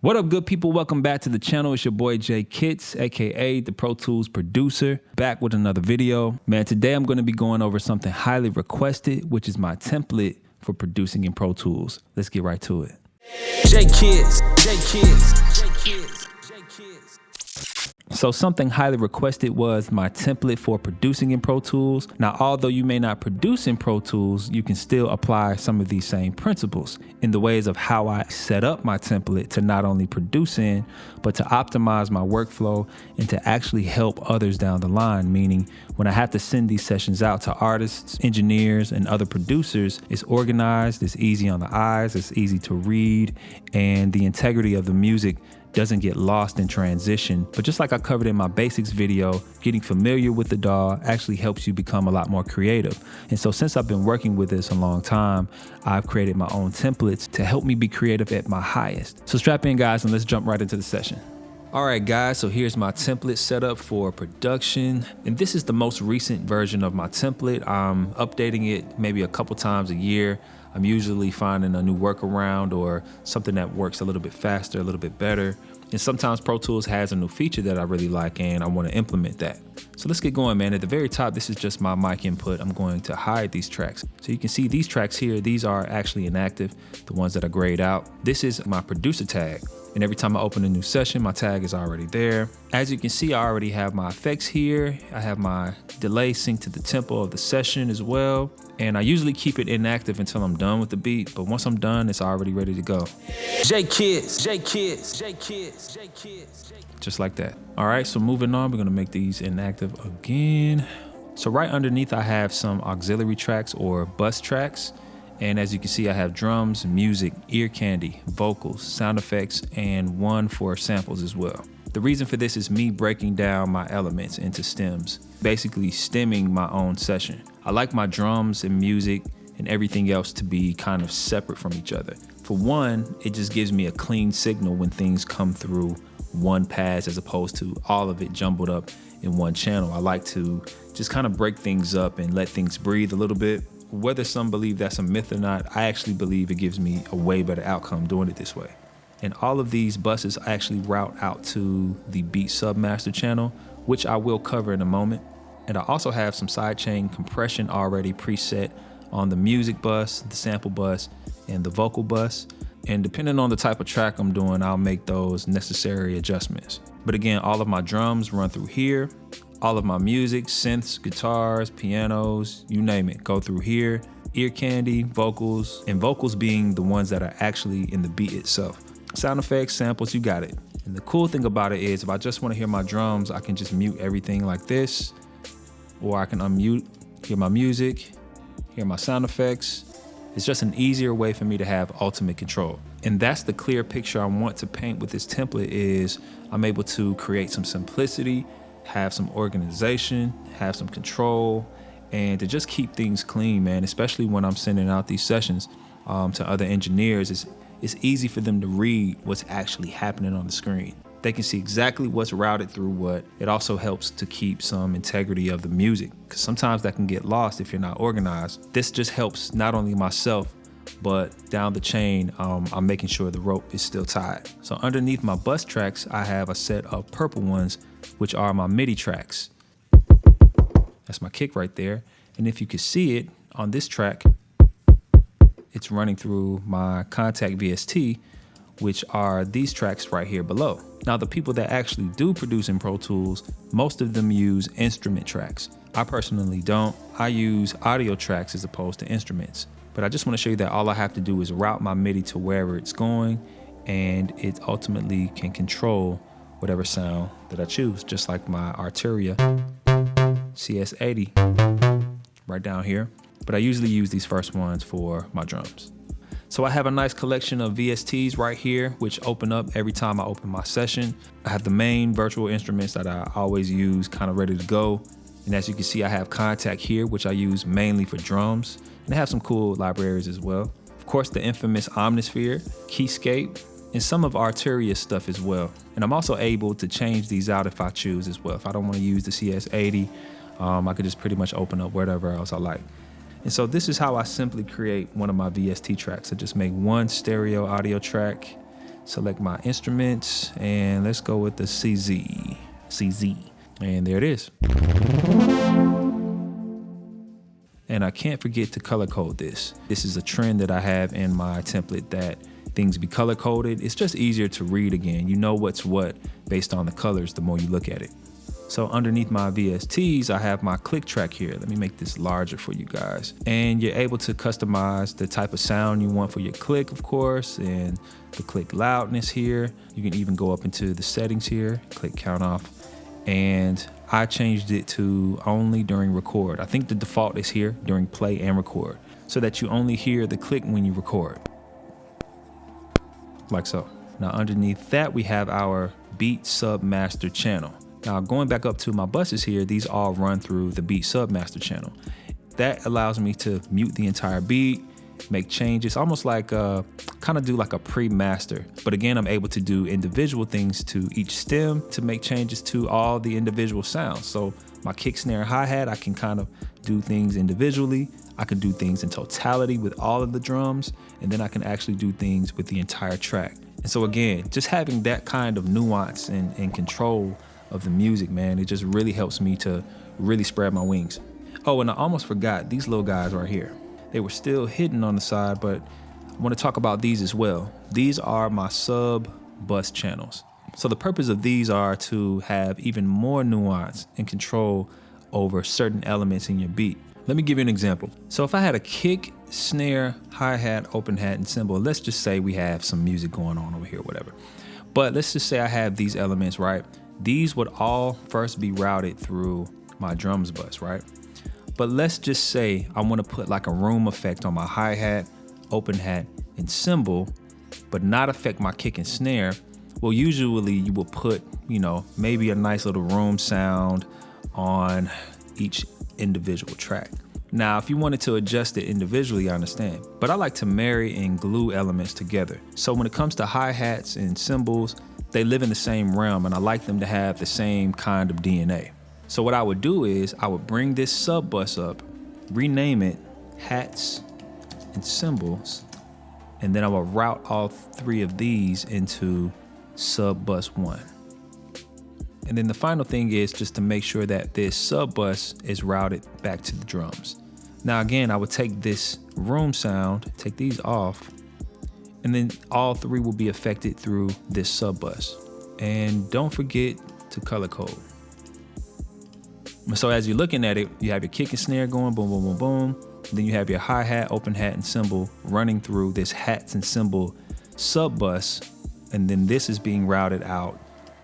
What up, good people? Welcome back to the channel. It's your boy Jay Kits, aka the Pro Tools producer, back with another video. Man, today I'm going to be going over something highly requested, which is my template for producing in Pro Tools. Let's get right to it. Jay Kits, Jay Kits, Jay Kits, Jay Kits. So something highly requested was my template for producing in Pro Tools. Now, although you may not produce in Pro Tools, you can still apply some of these same principles in the ways of how I set up my template to not only produce in, but to optimize my workflow and to actually help others down the line. Meaning when I have to send these sessions out to artists, engineers, and other producers, it's organized, it's easy on the eyes, it's easy to read, and the integrity of the music doesn't get lost in transition. But just like I covered in my basics video, getting familiar with the DAW actually helps you become a lot more creative. And so since I've been working with this a long time, I've created my own templates to help me be creative at my highest. So strap in, guys, and let's jump right into the session. All right, guys, so here's my template setup for production. And this is the most recent version of my template. I'm updating it maybe a couple times a year. I'm usually finding a new workaround or something that works a little bit faster, a little bit better. And sometimes Pro Tools has a new feature that I really like and I want to implement that. So let's get going, man. At the very top, this is just my mic input. I'm going to hide these tracks. So you can see these tracks here, these are actually inactive, the ones that I grayed out. This is my producer tag. And every time I open a new session, my tag is already there. As you can see, I already have my effects here. I have my delay synced to the tempo of the session as well. And I usually keep it inactive until I'm done with the beat, but once I'm done, it's already ready to go. Jay Kits, Jay Kits, Jay Kits, Jay Kits. Just like that. All right, so moving on, we're gonna make these inactive again. So right underneath, I have some auxiliary tracks or bus tracks. And as you can see, I have drums, music, ear candy, vocals, sound effects, and one for samples as well. The reason for this is me breaking down my elements into stems, basically stemming my own session. I like my drums and music and everything else to be kind of separate from each other. For one, it just gives me a clean signal when things come through one pass as opposed to all of it jumbled up in one channel. I like to just kind of break things up and let things breathe a little bit. Whether some believe that's a myth or not, I actually believe it gives me a way better outcome doing it this way. And all of these buses actually route out to the Beat Submaster channel, which I will cover in a moment. And I also have some sidechain compression already preset on the music bus, the sample bus, and the vocal bus. And depending on the type of track I'm doing, I'll make those necessary adjustments. But again, all of my drums run through here. All of my music, synths, guitars, pianos, you name it, go through here. Ear candy, vocals, and vocals being the ones that are actually in the beat itself. Sound effects, samples, you got it. And the cool thing about it is if I just want to hear my drums, I can just mute everything like this, or I can unmute, hear my music, hear my sound effects. It's just an easier way for me to have ultimate control. And that's the clear picture I want to paint with this template is I'm able to create some simplicity, have some organization, have some control, and to just keep things clean, man, especially when I'm sending out these sessions to other engineers. It's easy for them to read what's actually happening on the screen. They can see exactly what's routed through what. It also helps to keep some integrity of the music, because sometimes that can get lost if you're not organized. This just helps not only myself, but down the chain, I'm making sure the rope is still tied. So underneath my bus tracks, I have a set of purple ones, which are my Midi tracks. That's my kick right there. And if you can see it on this track, it's running through my Contact VST, which are these tracks right here below. Now, the people that actually do produce in Pro Tools, most of them use instrument tracks. I personally don't. I use audio tracks as opposed to instruments. But I just want to show you that all I have to do is route my MIDI to wherever it's going, and it ultimately can control whatever sound that I choose, just like my Arturia CS80 right down here. But I usually use these first ones for my drums. So I have a nice collection of VSTs right here, which open up every time I open my session. I have the main virtual instruments that I always use kind of ready to go. And as you can see, I have Contact here, which I use mainly for drums. And I have some cool libraries as well. Of course, the infamous Omnisphere, Keyscape, and some of Arturia's stuff as well. And I'm also able to change these out if I choose as well. If I don't want to use the CS80, I could just pretty much open up whatever else I like. And so this is how I simply create one of my VST tracks. I just make one stereo audio track, select my instruments, and let's go with the CZ. And there it is. And I can't forget to color code this. This is a trend that I have in my template, that things be color coded. It's just easier to read again. You know what's what based on the colors the more you look at it. So underneath my VSTs, I have my click track here. Let me make this larger for you guys. And you're able to customize the type of sound you want for your click, of course, and the click loudness here. You can even go up into the settings here, click count off. And I changed it to only during record. I think the default is here during play and record, so that you only hear the click when you record. Like so. Now underneath that, we have our beat sub master channel. Now going back up to my buses here, these all run through the beat sub master channel. That allows me to mute the entire beat, make changes, almost like kind of do like a pre-master. But again, I'm able to do individual things to each stem to make changes to all the individual sounds. So my kick, snare, hi-hat, I can kind of do things individually. I can do things in totality with all of the drums, and then I can actually do things with the entire track. And so again, just having that kind of nuance and control of the music, man, it just really helps me to really spread my wings. Oh, and I almost forgot these little guys right here. They were still hidden on the side, but I want to talk about these as well. These are my sub bus channels. So the purpose of these are to have even more nuance and control over certain elements in your beat. Let me give you an example. So if I had a kick, snare, hi-hat, open hat, and cymbal, let's just say we have some music going on over here, whatever. But let's just say I have these elements, right? These would all first be routed through my drums bus, right? But let's just say I want to put like a room effect on my hi-hat, open hat, and cymbal, but not affect my kick and snare. Well, usually you will put, maybe a nice little room sound on each individual track. Now, if you wanted to adjust it individually, I understand, but I like to marry and glue elements together. So when it comes to hi-hats and cymbals, they live in the same realm, and I like them to have the same kind of DNA. So what I would do is I would bring this sub bus up, rename it hats and cymbals, and then I will route all three of these into sub bus 1. And then the final thing is just to make sure that this sub bus is routed back to the drums. Now again, I would take this room sound, take these off, and then all three will be affected through this sub bus. And don't forget to color code. So as you're looking at it, you have your kick and snare going, boom, boom, boom, boom. Then you have your hi-hat, open hat, and cymbal running through this hats and cymbal sub bus. And then this is being routed out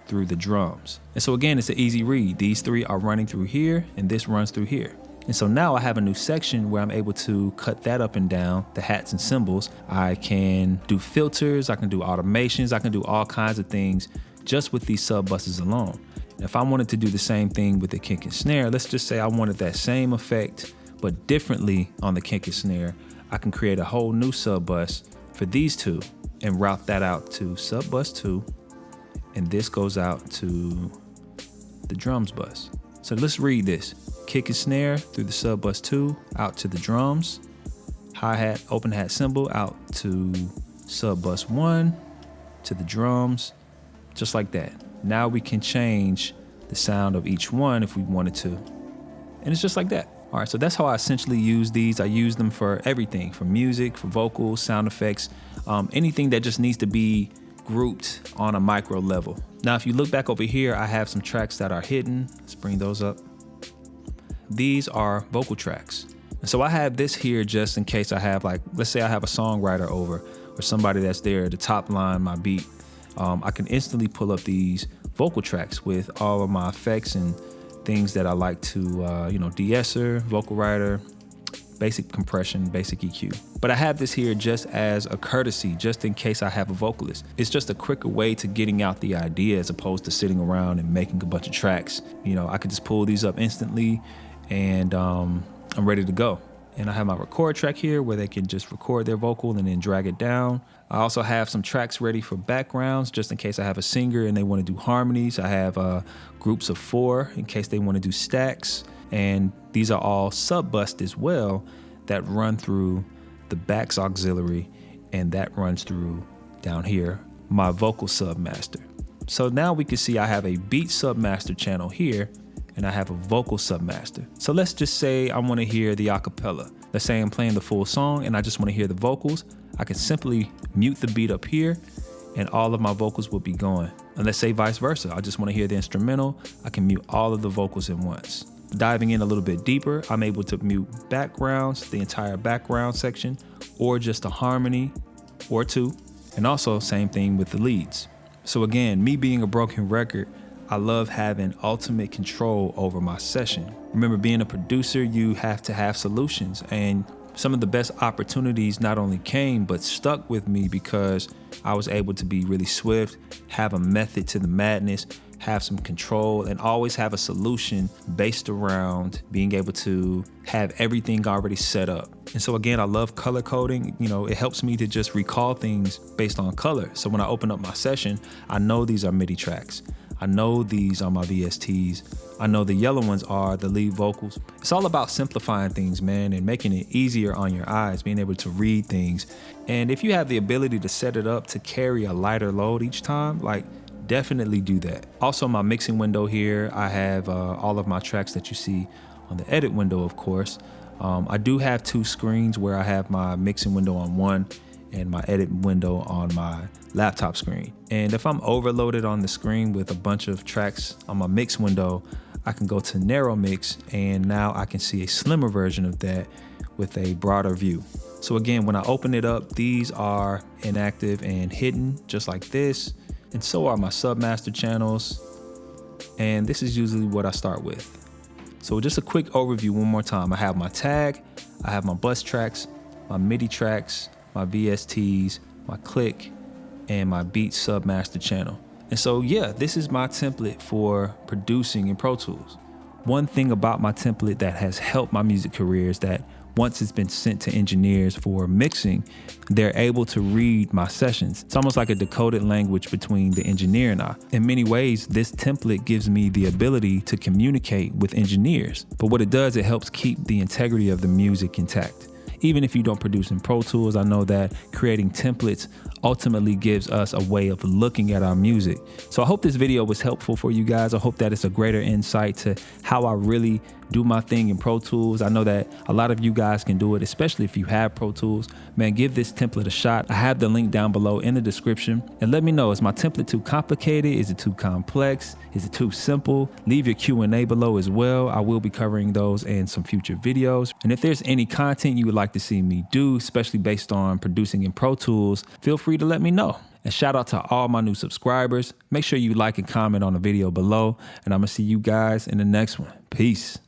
through the drums. And so again, it's an easy read. These three are running through here, and this runs through here. And so now I have a new section where I'm able to cut that up and down, the hats and cymbals. I can do filters, I can do automations, I can do all kinds of things just with these sub buses alone. If I wanted to do the same thing with the kick and snare, let's just say I wanted that same effect, but differently on the kick and snare, I can create a whole new sub bus for these two and route that out to sub bus 2, and this goes out to the drums bus. So let's read this. Kick and snare through the sub bus 2 out to the drums, hi-hat, open hat, cymbal out to sub bus 1 to the drums, just like that. Now we can change the sound of each one if we wanted to. And it's just like that. All right, so that's how I essentially use these. I use them for everything, for music, for vocals, sound effects, anything that just needs to be grouped on a micro level. Now, if you look back over here, I have some tracks that are hidden. Let's bring those up. These are vocal tracks. And so I have this here just in case I have, like, let's say I have a songwriter over or somebody that's there to top line my beat. I can instantly pull up these vocal tracks with all of my effects and things that I like to, de-esser, vocal writer, basic compression, basic EQ. But I have this here just as a courtesy, just in case I have a vocalist. It's just a quicker way to getting out the idea as opposed to sitting around and making a bunch of tracks. I could just pull these up instantly and I'm ready to go. And I have my record track here where they can just record their vocal and then drag it down. I also have some tracks ready for backgrounds just in case I have a singer and they want to do harmonies. I have groups of 4 in case they want to do stacks. And these are all sub-bus as well that run through the backs auxiliary, and that runs through down here my vocal submaster. So now we can see I have a beat submaster channel here, and I have a vocal submaster. So let's just say I want to hear the acapella. Let's say I'm playing the full song and I just want to hear the vocals. I can simply mute the beat up here and all of my vocals will be going. And let's say vice versa. I just want to hear the instrumental. I can mute all of the vocals at once. Diving in a little bit deeper, I'm able to mute backgrounds, the entire background section, or just a harmony or two. And also same thing with the leads. So again, me being a broken record, I love having ultimate control over my session. Remember, being a producer, you have to have solutions, and some of the best opportunities not only came, but stuck with me because I was able to be really swift, have a method to the madness, have some control, and always have a solution based around being able to have everything already set up. And so again, I love color coding. You know, it helps me to just recall things based on color. So when I open up my session, I know these are MIDI tracks. I know these are my VSTs. I know the yellow ones are the lead vocals. It's all about simplifying things, man, and making it easier on your eyes, being able to read things. And if you have the ability to set it up to carry a lighter load each time, like, definitely do that. Also, my mixing window here, I have all of my tracks that you see on the edit window, of course. I do have two screens where I have my mixing window on one and my edit window on my laptop screen. And if I'm overloaded on the screen with a bunch of tracks on my mix window, I can go to narrow mix, and now I can see a slimmer version of that with a broader view. So again, when I open it up, these are inactive and hidden just like this. And so are my submaster channels. And this is usually what I start with. So just a quick overview one more time. I have my tag, I have my bus tracks, my MIDI tracks, my VSTs, my click, and my beat submaster channel. And so yeah, this is my template for producing in Pro Tools. One thing about my template that has helped my music career is that once it's been sent to engineers for mixing, they're able to read my sessions. It's almost like a decoded language between the engineer and I. In many ways, this template gives me the ability to communicate with engineers. But what it does, it helps keep the integrity of the music intact. Even if you don't produce in Pro Tools, I know that creating templates ultimately gives us a way of looking at our music. So I hope this video was helpful for you guys. I hope that it's a greater insight to how I really do my thing in Pro Tools. I know that a lot of you guys can do it, especially if you have Pro Tools. Man, give this template a shot. I have the link down below in the description. And let me know, is my template too complicated? Is it too complex? Is it too simple? Leave your Q&A below as well. I will be covering those in some future videos. And if there's any content you would like to see me do, especially based on producing in Pro Tools, feel free to let me know. And shout out to all my new subscribers. Make sure you like and comment on the video below. And I'm gonna see you guys in the next one. Peace.